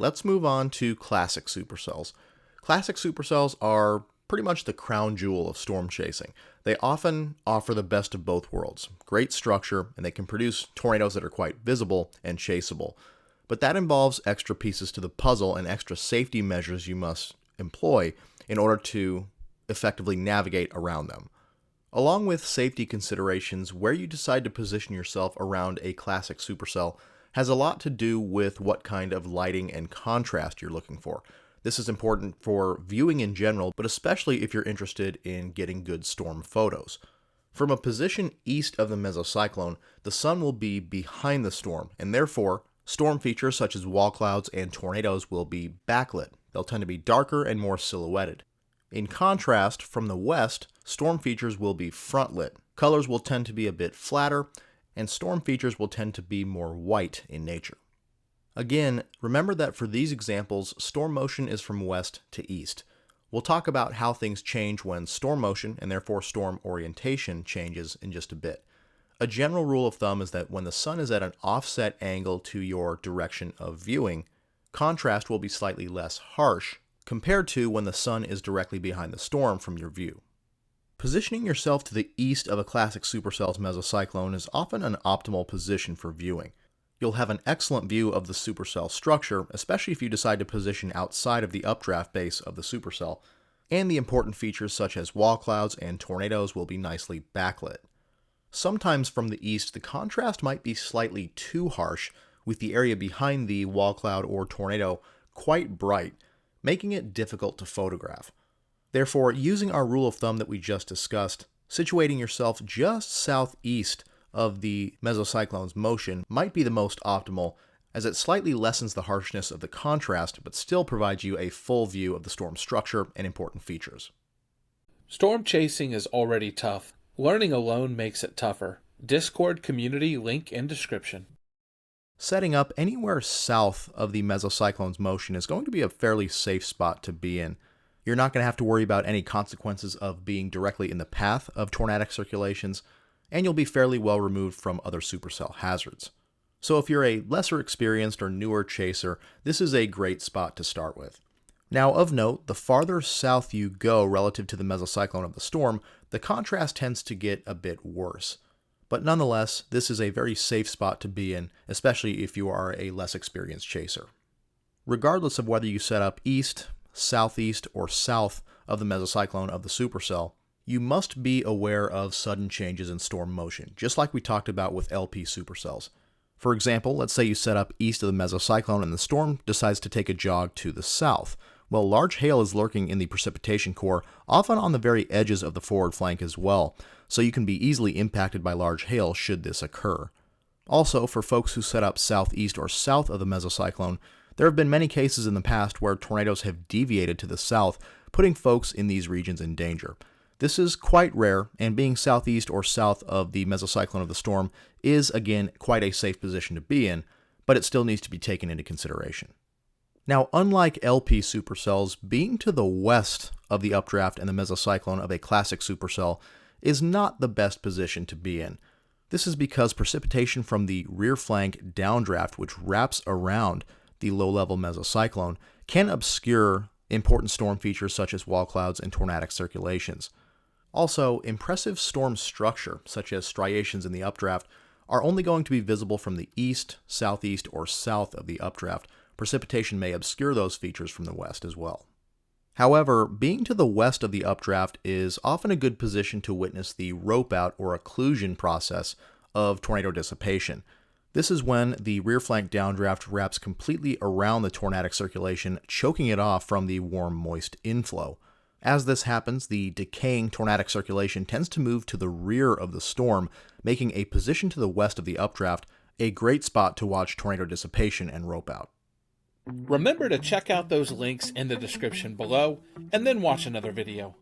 Let's move on to classic supercells. Classic supercells are pretty much the crown jewel of storm chasing. They often offer the best of both worlds. Great structure, and they can produce tornadoes that are quite visible and chaseable. But that involves extra pieces to the puzzle and extra safety measures you must employ in order to effectively navigate around them. Along with safety considerations, where you decide to position yourself around a classic supercell has a lot to do with what kind of lighting and contrast you're looking for. This is important for viewing in general, but especially if you're interested in getting good storm photos. From a position east of the mesocyclone, the sun will be behind the storm, and therefore, storm features such as wall clouds and tornadoes will be backlit. They'll tend to be darker and more silhouetted. In contrast, from the west, storm features will be front-lit. Colors will tend to be a bit flatter, and storm features will tend to be more white in nature. Again, remember that for these examples, storm motion is from west to east. We'll talk about how things change when storm motion, and therefore storm orientation, changes in just a bit. A general rule of thumb is that when the sun is at an offset angle to your direction of viewing, contrast will be slightly less harsh compared to when the sun is directly behind the storm from your view. Positioning yourself to the east of a classic supercell's mesocyclone is often an optimal position for viewing. You'll have an excellent view of the supercell structure, especially if you decide to position outside of the updraft base of the supercell, and the important features such as wall clouds and tornadoes will be nicely backlit. Sometimes from the east, the contrast might be slightly too harsh, with the area behind the wall cloud or tornado quite bright, making it difficult to photograph. Therefore, using our rule of thumb that we just discussed, situating yourself just southeast of the mesocyclone's motion might be the most optimal, as it slightly lessens the harshness of the contrast but still provides you a full view of the storm structure and important features. Storm chasing is already tough. Learning alone makes it tougher. Discord community link in description. Setting up anywhere south of the mesocyclone's motion is going to be a fairly safe spot to be in. You're not going to have to worry about any consequences of being directly in the path of tornadic circulations, and you'll be fairly well removed from other supercell hazards. So if you're a lesser experienced or newer chaser, this is a great spot to start with. Now of note, the farther south you go relative to the mesocyclone of the storm, the contrast tends to get a bit worse. But nonetheless, this is a very safe spot to be in, especially if you are a less experienced chaser. Regardless of whether you set up east, southeast, or south of the mesocyclone of the supercell, you must be aware of sudden changes in storm motion, just like we talked about with LP supercells. For example, let's say you set up east of the mesocyclone and the storm decides to take a jog to the south. Well, large hail is lurking in the precipitation core, often on the very edges of the forward flank as well, so you can be easily impacted by large hail should this occur. Also, for folks who set up southeast or south of the mesocyclone, there have been many cases in the past where tornadoes have deviated to the south, putting folks in these regions in danger. This is quite rare, and being southeast or south of the mesocyclone of the storm is, again, quite a safe position to be in, but it still needs to be taken into consideration. Now, unlike LP supercells, being to the west of the updraft and the mesocyclone of a classic supercell is not the best position to be in. This is because precipitation from the rear flank downdraft, which wraps around the low-level mesocyclone, can obscure important storm features such as wall clouds and tornadic circulations. Also, impressive storm structure, such as striations in the updraft, are only going to be visible from the east, southeast, or south of the updraft. Precipitation may obscure those features from the west as well. However, being to the west of the updraft is often a good position to witness the rope out or occlusion process of tornado dissipation. This is when the rear flank downdraft wraps completely around the tornadic circulation, choking it off from the warm, moist inflow. As this happens, the decaying tornadic circulation tends to move to the rear of the storm, making a position to the west of the updraft a great spot to watch tornado dissipation and rope out. Remember to check out those links in the description below, and then watch another video.